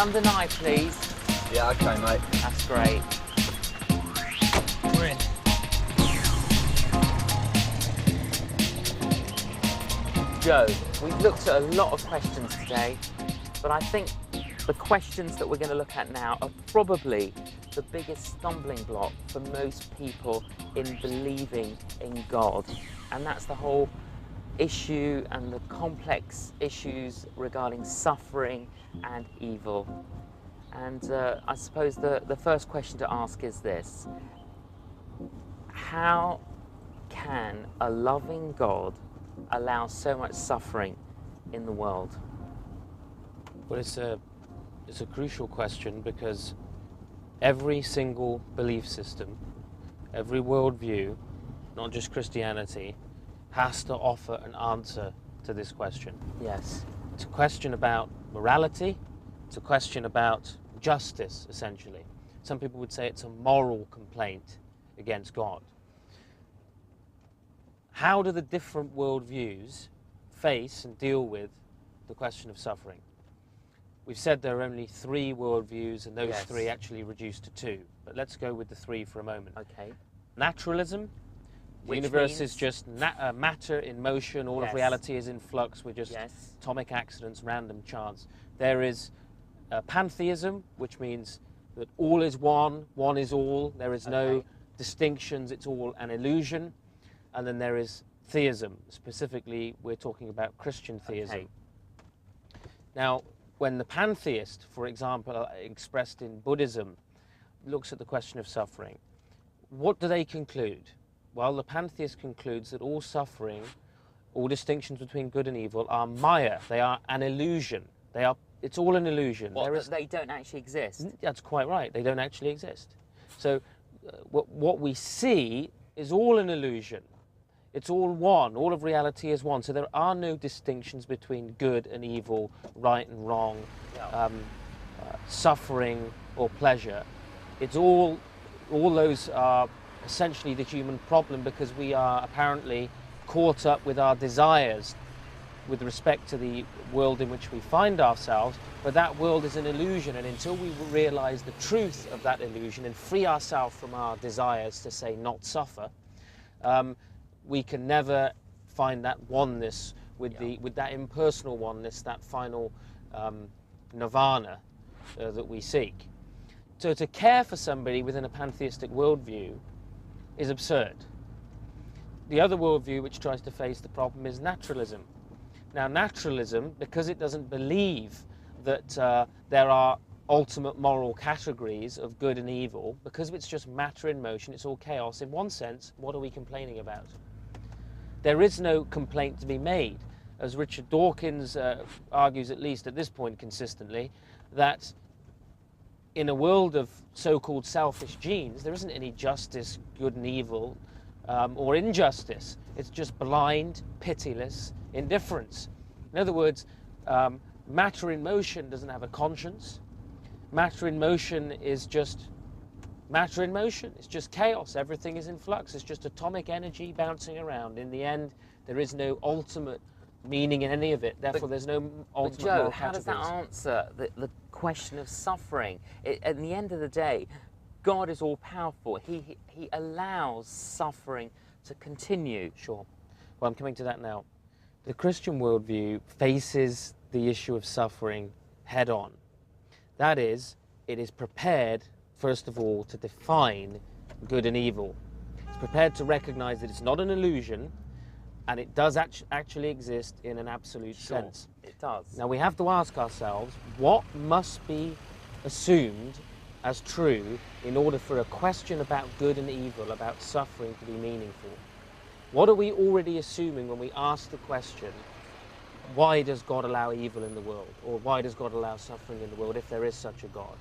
under knife, please. Yeah, okay, mate. That's great. We're in. Joe, we've looked at a lot of questions today, but I think the questions that we're going to look at now are probably the biggest stumbling block for most people in believing in God. And that's the whole issue and the complex issues regarding suffering and evil. And I suppose the first question to ask is this: how can a loving God allow so much suffering in the world? Well, it's a crucial question, because every single belief system, every worldview, not just Christianity, has to offer an answer to this question. Yes. It's a question about morality. It's a question about justice, essentially. Some people would say it's a moral complaint against God. How do the different worldviews face and deal with the question of suffering? We've said there are only 3 worldviews, and those Yes. 3 actually reduced to 2. But let's go with the 3 for a moment. Okay. Naturalism. The Which universe means? is just matter in motion. All Yes. of reality is in flux. We're just Yes. atomic accidents, random chance. There is pantheism, which means that all is one, one is all. There is no Okay. distinctions. It's all an illusion. And then there is theism. Specifically, we're talking about Christian theism. Okay. Now, when the pantheist, for example, expressed in Buddhism, looks at the question of suffering, what do they conclude? Well, the pantheist concludes that all suffering, all distinctions between good and evil, are maya. They are an illusion. It's all an illusion. They don't actually exist? That's quite right. They don't actually exist. So what we see is all an illusion. It's all one. All of reality is one. So there are no distinctions between good and evil, right and wrong, suffering or pleasure. It's all those are essentially the human problem, because we are apparently caught up with our desires with respect to the world in which we find ourselves, but that world is an illusion, and until we realize the truth of that illusion and free ourselves from our desires to, say, not suffer, we can never find that oneness with that impersonal oneness, that final nirvana that we seek. So to care for somebody within a pantheistic worldview is absurd. The other worldview which tries to face the problem is naturalism. Now, naturalism, because it doesn't believe that there are ultimate moral categories of good and evil, because it's just matter in motion, it's all chaos, in one sense, what are we complaining about? There is no complaint to be made. As Richard Dawkins argues, at least at this point consistently, that in a world of so-called selfish genes, there isn't any justice, good and evil, or injustice. It's just blind, pitiless indifference. In other words, matter in motion doesn't have a conscience. Matter in motion is just matter in motion. It's just chaos. Everything is in flux. It's just atomic energy bouncing around. In the end, there is no ultimate meaning in any of it. Therefore, there's no ultimate Joe, moral how does categories. that answer the question of suffering? At the end of the day, God is all-powerful. He allows suffering to continue. Sure. Well, I'm coming to that now. The Christian worldview faces the issue of suffering head-on. That is, it is prepared, first of all, to define good and evil. It's prepared to recognize that it's not an illusion, and it does actually exist in an absolute sense. It does. Now, we have to ask ourselves, what must be assumed as true in order for a question about good and evil, about suffering, to be meaningful? What are we already assuming when we ask the question, why does God allow evil in the world? Or why does God allow suffering in the world, if there is such a God?